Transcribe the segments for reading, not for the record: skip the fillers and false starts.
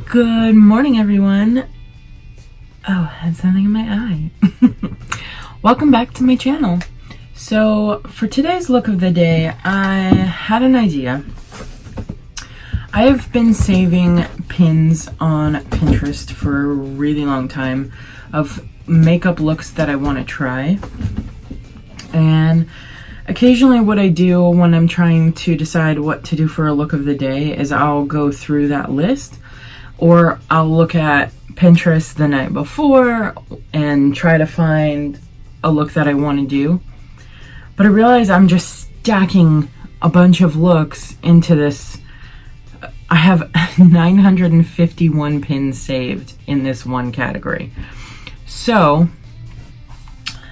Good morning, everyone. Oh, I had something in my eye. Welcome back to my channel. So for today's look of the day, I had an idea. I have been saving pins on Pinterest for a really long time of makeup looks that I want to try. And occasionally what I do when I'm trying to decide what to do for a look of the day is I'll go through that list, or I'll look at Pinterest the night before and try to find a look that I want to do. But I realize I'm just stacking a bunch of looks into this. I have 951 pins saved in this one category. So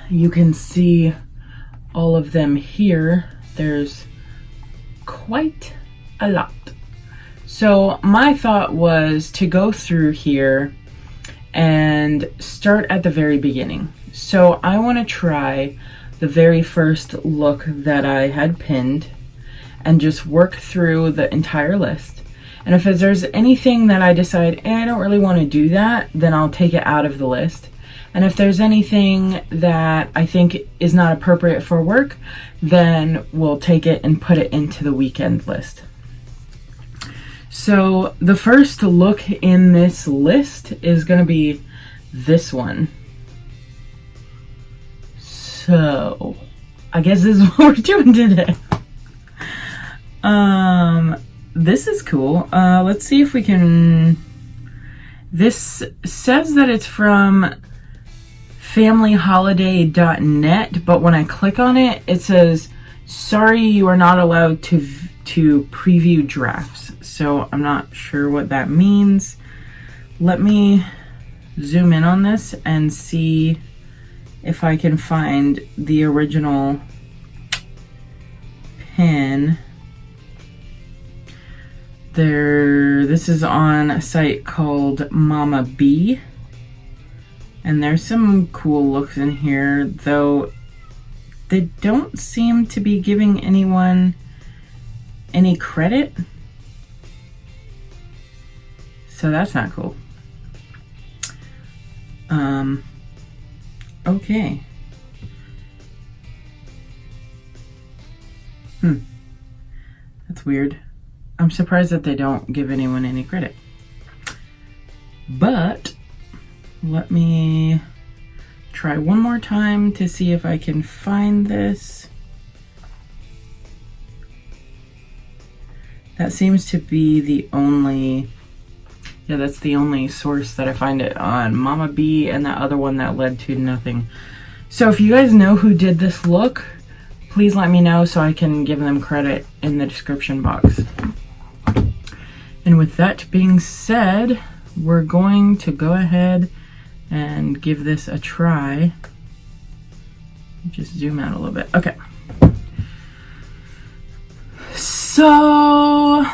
you can see all of them here. There's quite a lot. So my thought was to go through here and start at the very beginning. So I want to try the very first look that I had pinned and just work through the entire list. And if there's anything that I decide, I don't really want to do that, then I'll take it out of the list. And if there's anything that I think is not appropriate for work, then we'll take it and put it into the weekend list. So the first look in this list is going to be this one. So I guess this is what we're doing today. This is cool. Let's see if we can. This says that it's from familyholiday.net, but when I click on it, it says, sorry, you are not allowed to preview drafts. So I'm not sure what that means. Let me zoom in on this and see if I can find the original pin. This is on a site called Mama B, and there's some cool looks in here, though they don't seem to be giving anyone any credit, so that's not cool. Okay. That's weird. I'm surprised that they don't give anyone any credit. But let me try one more time to see if I can find this. That seems to be the only, that's the only source that I find it on, Mama B, and that other one that led to nothing. So if you guys know who did this look, please let me know so I can give them credit in the description box. And with that being said, we're going to go ahead and give this a try. Just zoom out a little bit. Okay. So,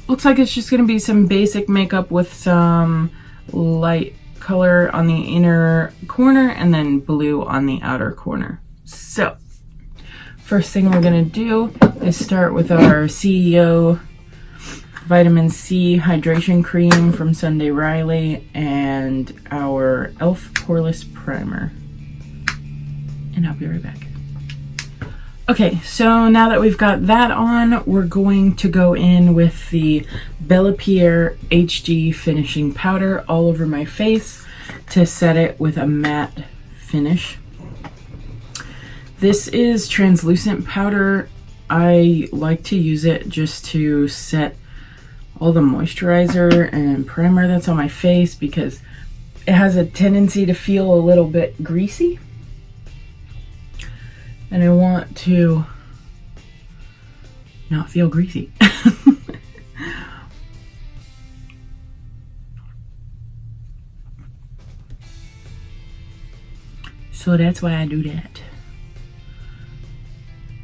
looks like it's just going to be some basic makeup with some light color on the inner corner and then blue on the outer corner. So, first thing we're going to do is start with our CEO Vitamin C Hydration Cream from Sunday Riley and our e.l.f. Poreless Primer. And I'll be right back. Okay, so now that we've got that on, we're going to go in with the Bella Pierre HD Finishing Powder all over my face to set it with a matte finish. This is translucent powder. I like to use it just to set all the moisturizer and primer that's on my face because it has a tendency to feel a little bit greasy. And I want to not feel greasy. So that's why I do that.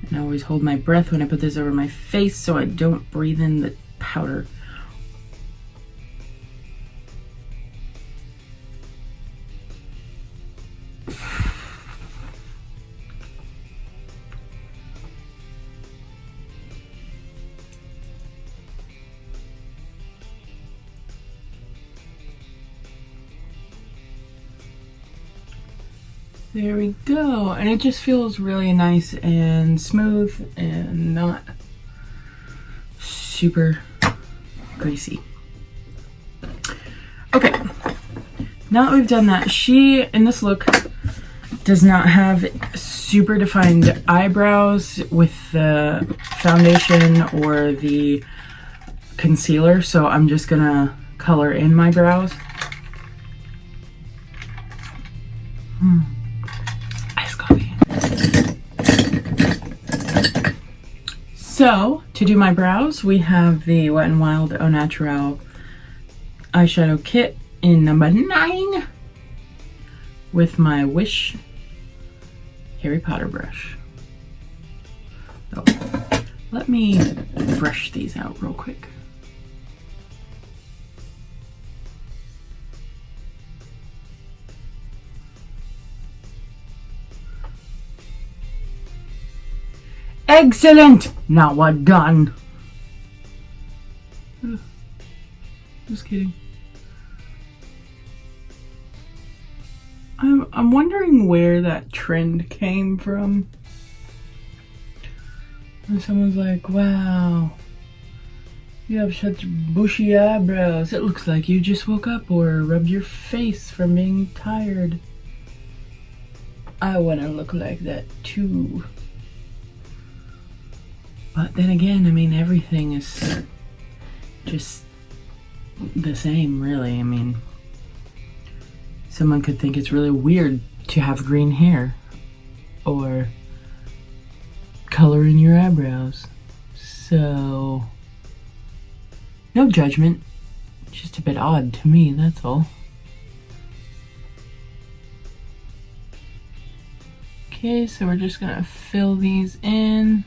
And I always hold my breath when I put this over my face so I don't breathe in the powder. There we go. And it just feels really nice and smooth and not super greasy. Okay, now that we've done that, she, in this look, does not have super defined eyebrows with the foundation or the concealer, so I'm just gonna color in my brows. Iced coffee. So, to do my brows, we have the Wet n Wild Au Naturel eyeshadow kit in number 9 with my Wish Harry Potter brush. So, let me brush these out real quick. Excellent! Now we're done. Just kidding. I'm wondering where that trend came from. When someone's like, wow, you have such bushy eyebrows. It looks like you just woke up or rubbed your face from being tired. I want to look like that too. But then again, I mean, everything is just the same, really. I mean, someone could think it's really weird to have green hair or color in your eyebrows. So, no judgment. Just a bit odd to me, that's all. Okay, so we're just gonna fill these in.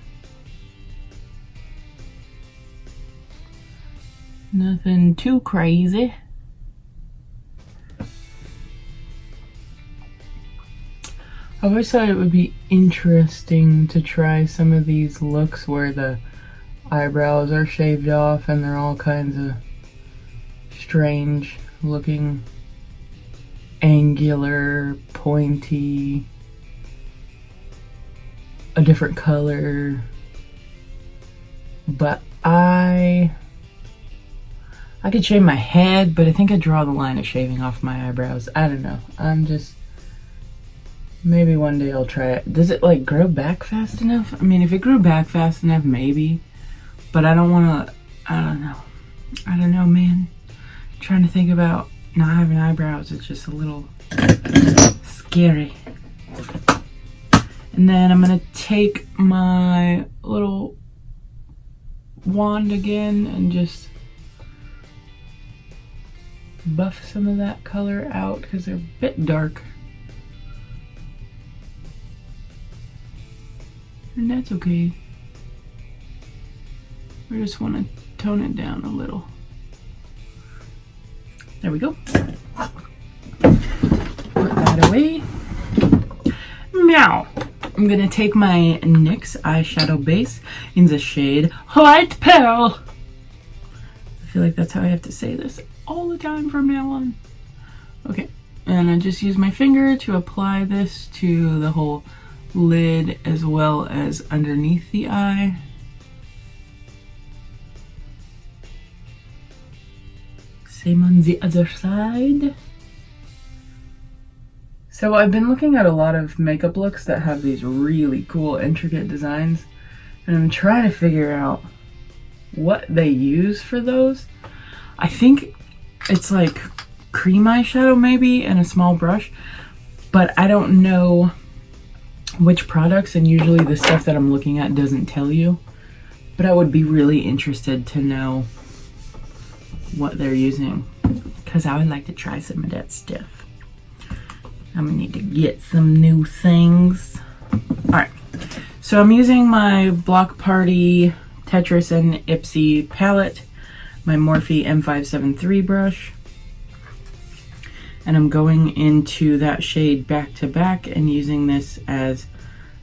Nothing too crazy. I always thought it would be interesting to try some of these looks where the eyebrows are shaved off and they're all kinds of strange looking, angular, pointy, a different color. But I could shave my head, but I think I'd draw the line at shaving off my eyebrows. I don't know. I'm just... Maybe one day I'll try it. Does it like grow back fast enough? I mean, if it grew back fast enough, maybe. But I don't want to... I don't know. I don't know, man. I'm trying to think about not having eyebrows. It's just a little scary. And then I'm going to take my little wand again and just buff some of that color out because they're a bit dark. And that's okay. We just want to tone it down a little. There we go. Put that away. Now, I'm going to take my NYX eyeshadow base in the shade White Pearl. I feel like that's how I have to say this all the time from now on. Okay, and I just use my finger to apply this to the whole lid as well as underneath the eye. Same on the other side. So I've been looking at a lot of makeup looks that have these really cool intricate designs, and I'm trying to figure out what they use for those. I think it's like cream eyeshadow maybe and a small brush, but I don't know which products, and usually the stuff that I'm looking at doesn't tell you. But I would be really interested to know what they're using, because I would like to try some of that stuff. I'm gonna need to get some new things. Alright, so I'm using my Block Party Tetris and Ipsy palette, my Morphe M573 brush, and I'm going into that shade Back to Back and using this as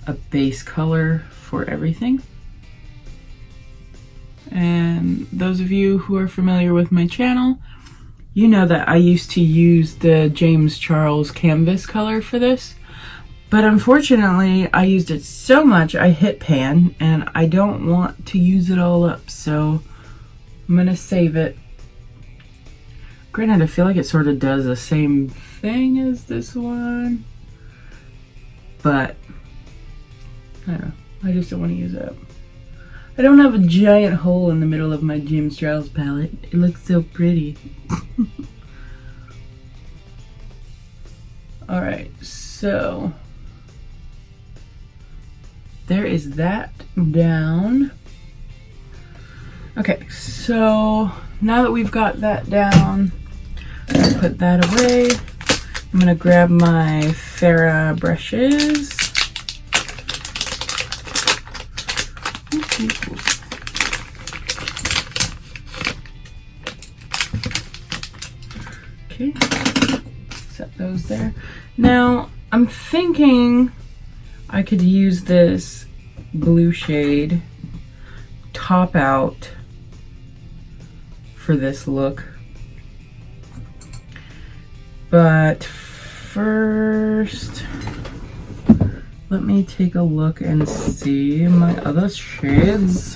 a base color for everything. And those of you who are familiar with my channel, you know that I used to use the James Charles canvas color for this, But unfortunately, I used it so much, I hit pan, and I don't want to use it all up, so I'm gonna save it. Granted, I feel like it sort of does the same thing as this one, but I don't know. I just don't want to use it up. I don't have a giant hole in the middle of my Jim Strauss palette. It looks so pretty. Alright, so there is that down. Okay, so now that we've got that down, I'm gonna put that away. I'm gonna grab my Farrah brushes. Okay, set those there. Now, I'm thinking I could use this blue shade top out for this look. But first, let me take a look and see my other shades.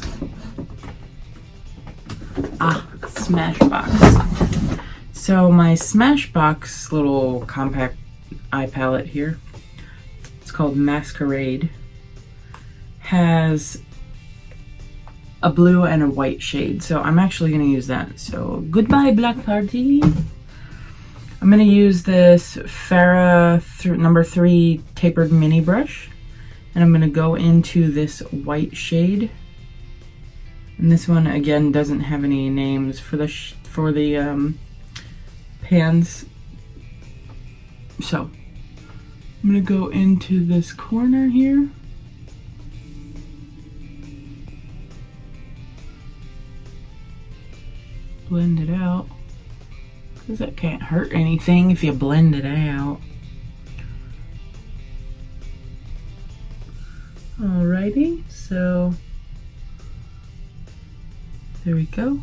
Smashbox. So my Smashbox little compact eye palette here, it's called Masquerade, has a blue and a white shade. So I'm actually going to use that. So goodbye Black Party. I'm going to use this Farrah number 3 tapered mini brush, and I'm going to go into this white shade. And this one again doesn't have any names for the pans. So I'm going to go into this corner here. Blend it out, because that can't hurt anything if you blend it out. Alrighty, so there we go.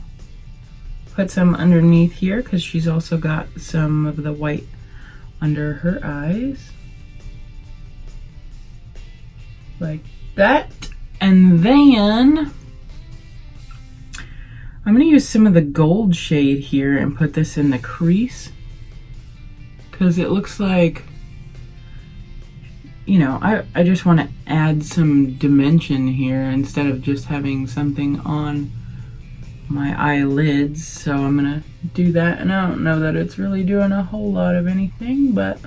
Put some underneath here because she's also got some of the white under her eyes. Like that. And then I'm going to use some of the gold shade here and put this in the crease, because it looks like, you know, I just want to add some dimension here instead of just having something on my eyelids. So I'm going to do that, and I don't know that it's really doing a whole lot of anything, but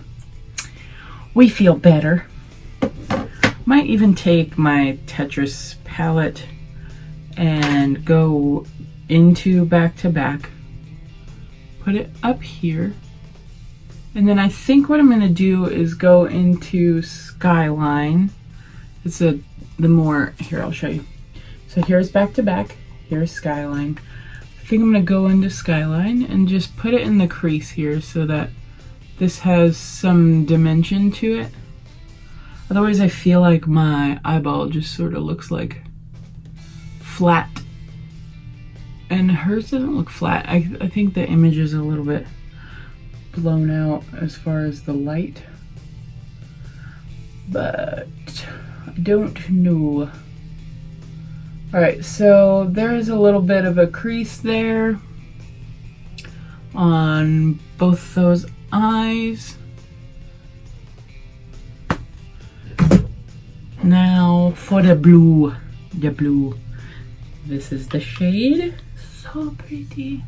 we feel better. Might even take my Tetris palette and go into back to back, put it up here, and then I think what I'm going to do is go into Skyline. It's the more, here I'll show you. So here's back to back, here's Skyline. I think I'm going to go into Skyline and just put it in the crease here so that this has some dimension to it. Otherwise I feel like my eyeball just sort of looks like flat. And hers doesn't look flat. I think the image is a little bit blown out as far as the light. But I don't know. Alright, so there is a little bit of a crease there on both those eyes. Now for the blue. This is the shade. So pretty.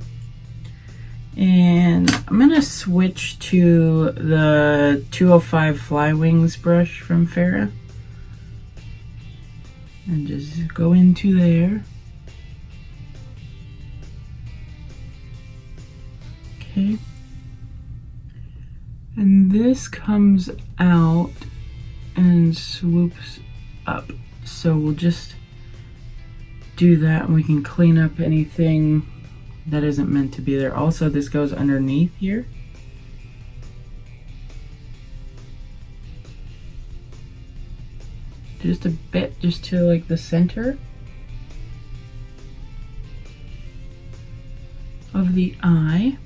And I'm gonna switch to the 205 Fly Wings brush from Farrah and just go into there. Okay. And this comes out and swoops up. So we'll just do that and we can clean up anything that isn't meant to be there. Also, this goes underneath here. Just a bit, just to like the center of the eye.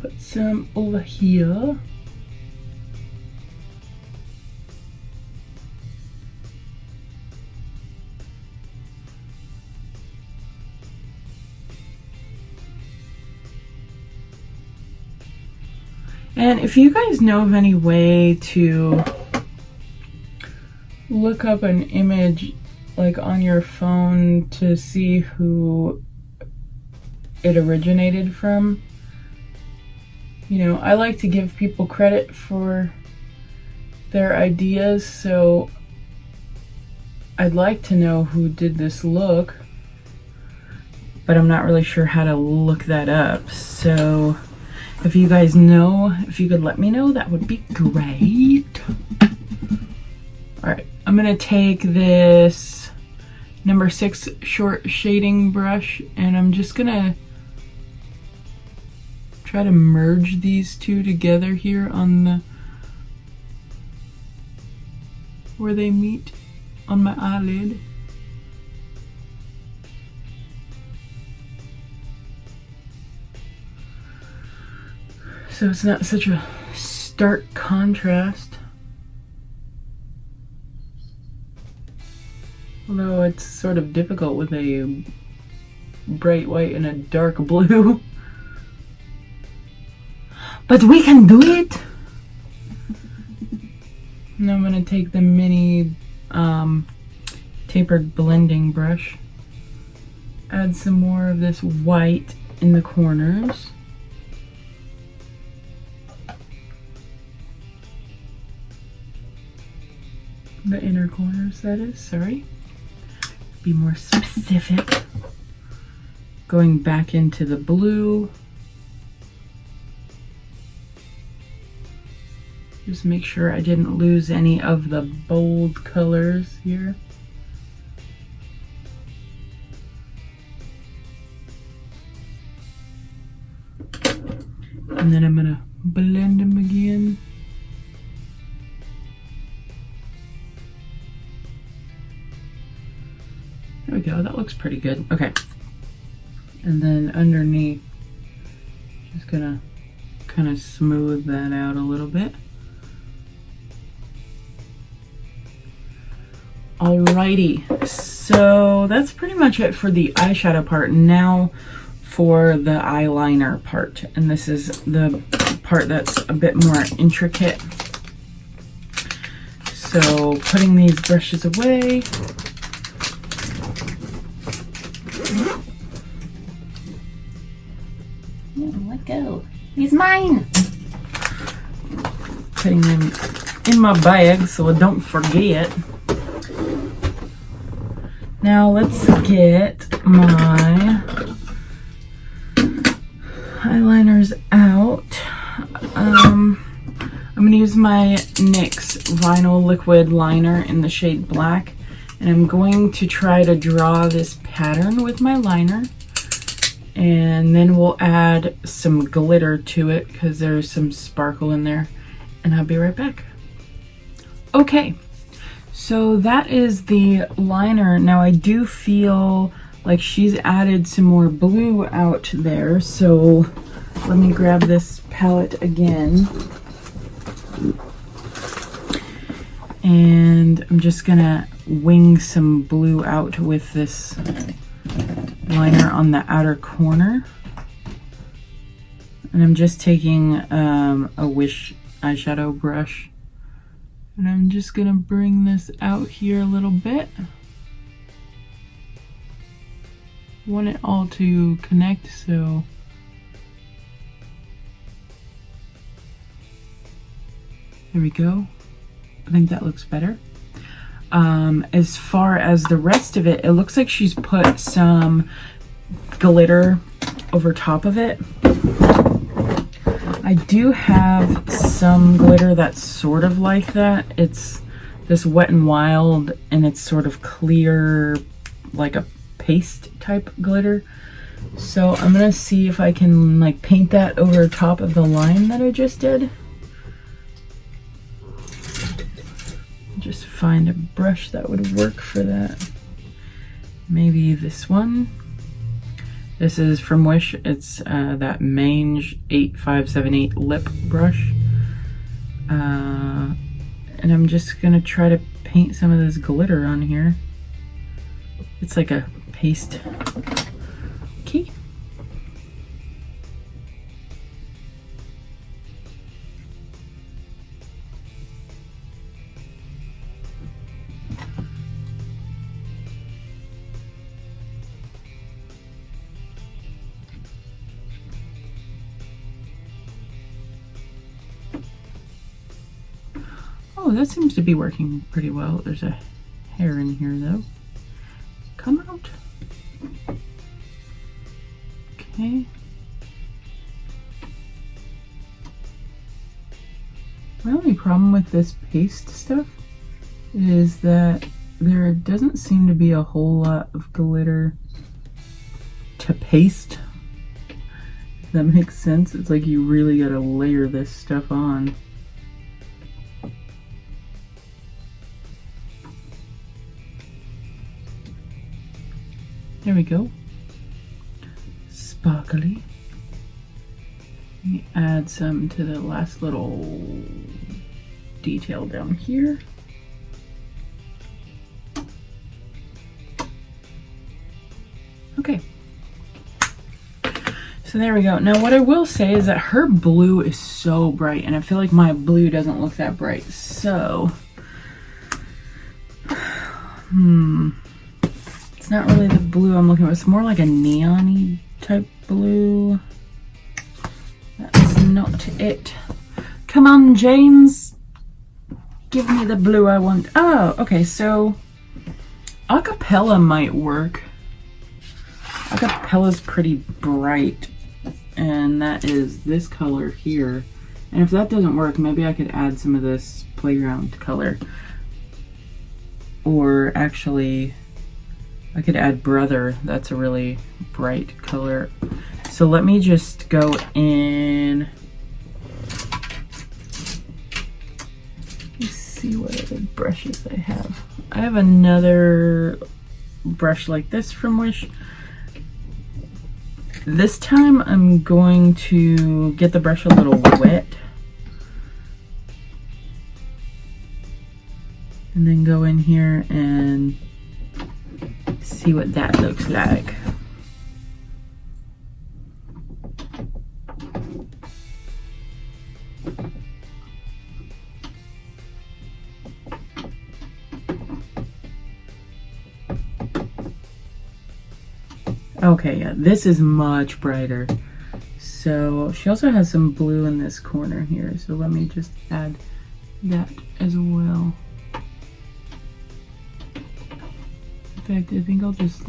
Put some over here. And if you guys know of any way to look up an image like on your phone to see who it originated from, you know, I like to give people credit for their ideas, so I'd like to know who did this look, but I'm not really sure how to look that up. So if you guys know, if you could let me know, that would be great. All right, I'm gonna take this number 6 short shading brush and I'm just gonna try to merge these two together here on the where they meet on my eyelid. So it's not such a stark contrast. Although it's sort of difficult with a bright white and a dark blue. But we can do it! Now I'm gonna take the mini tapered blending brush, add some more of this white in the corners. The inner corners, that is, sorry. Be more specific. Going back into the blue. Just make sure I didn't lose any of the bold colors here. And then I'm gonna blend them again. There we go, that looks pretty good. Okay. And then underneath, just gonna kind of smooth that out a little bit. Alrighty, so that's pretty much it for the eyeshadow part. Now for the eyeliner part, and this is the part that's a bit more intricate. So putting these brushes away. Let go. He's mine. Putting them in my bag so I don't forget. Now let's get my eyeliners out. I'm going to use my NYX Vinyl Liquid Liner in the shade Black. And I'm going to try to draw this pattern with my liner. And then we'll add some glitter to it because there's some sparkle in there. And I'll be right back. Okay. So that is the liner. Now I do feel like she's added some more blue out there. So let me grab this palette again. And I'm just gonna wing some blue out with this liner on the outer corner. And I'm just taking a Wish eyeshadow brush. And I'm just gonna bring this out here a little bit. Want it all to connect, so there we go. I think that looks better. As far as the rest of it, it looks like she's put some glitter over top of it. I do have some glitter that's sort of like that. It's this Wet n Wild, and it's sort of clear, like a paste type glitter. So I'm gonna see if I can like paint that over top of the line that I just did. Just find a brush that would work for that. Maybe this one. This is from Wish. It's that Mange 8578 lip brush. And I'm just gonna try to paint some of this glitter on here. It's like a paste. Okay. Oh, that seems to be working pretty well. There's a hair in here though. Come out. Okay. My only problem with this paste stuff is that there doesn't seem to be a whole lot of glitter to paste. If that makes sense. It's like you really gotta layer this stuff on. There we go. Sparkly. Let me add some to the last little detail down here. Okay. So there we go. Now what I will say is that her blue is so bright, and I feel like my blue doesn't look that bright. So, it's not really the blue I'm looking for. It's more like a neon-y type blue. That's not it. Come on, James. Give me the blue I want. Oh, okay, so acapella might work. Acapella's pretty bright, and that is this color here. And if that doesn't work, maybe I could add some of this playground color. Or actually, I could add Brother. That's a really bright color. So let me just go in. Let's see what other brushes I have. I have another brush like this from Wish. This time I'm going to get the brush a little wet and then go in here and see what that looks like. Okay, yeah, this is much brighter. So she also has some blue in this corner here, so let me just add that as well. In fact, I think I'll just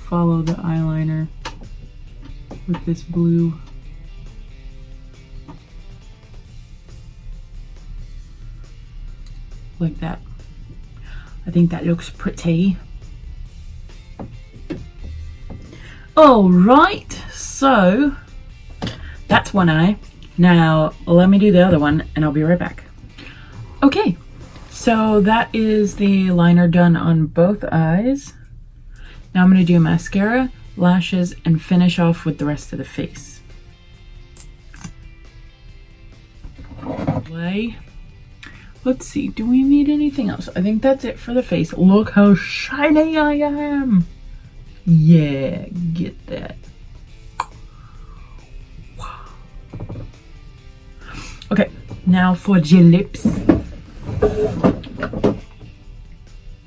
follow the eyeliner with this blue. Like that. I think that looks pretty. All right, so that's one eye. Now let me do the other one and I'll be right back. Okay, so that is the liner done on both eyes. Now I'm going to do mascara, lashes, and finish off with the rest of the face. Let's see, do we need anything else? I think that's it for the face. Look how shiny I am. Yeah, get that. Okay, now for the lips.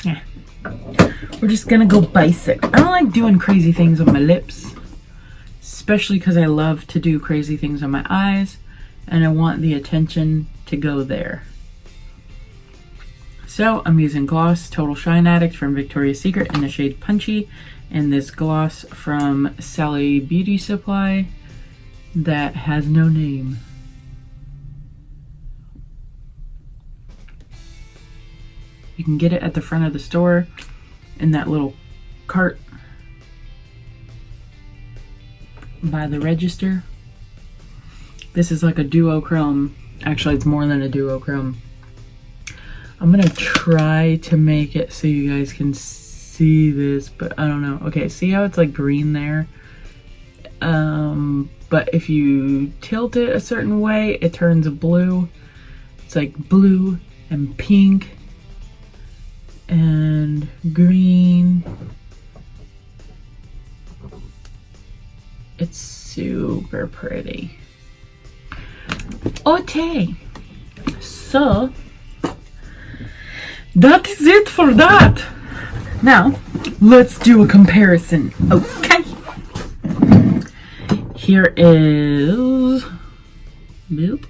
Yeah, we're just gonna go basic. I don't like doing crazy things on my lips, especially because I love to do crazy things on my eyes, and I want the attention to go there. So I'm using gloss Total Shine Addict from Victoria's Secret in the shade Punchy, and this gloss from Sally Beauty Supply that has no name. You can get it at the front of the store in that little cart by the register. This is like a duochrome. Actually, it's more than a duochrome. I'm gonna try to make it so you guys can see this, but I don't know. Okay, see how it's like green there? But if you tilt it a certain way, it turns blue. It's like blue and pink and green. It's super pretty. Okay, so that is it for that. Now, let's do a comparison. Okay. Here is... Boop.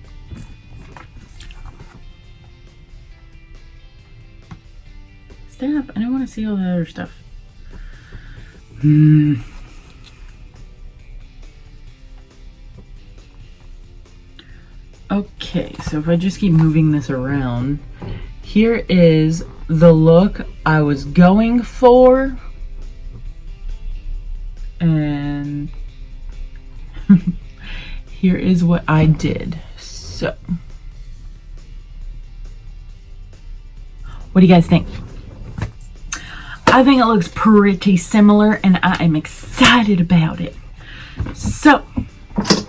want to see all the other stuff. Okay, so if I just keep moving this around, here is the look I was going for, and here is what I did. So, what do you guys think? I think it looks pretty similar, and I am excited about it. So,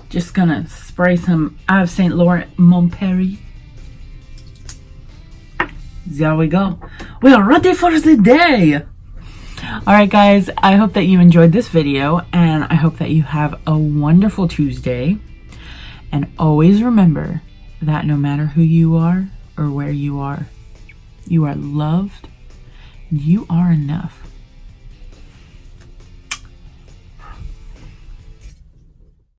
just gonna spray some Ave Saint Laurent Montpellier. There we go. We are ready for the day. Alright guys, I hope that you enjoyed this video, and I hope that you have a wonderful Tuesday. And always remember that no matter who you are or where you are loved, you are enough.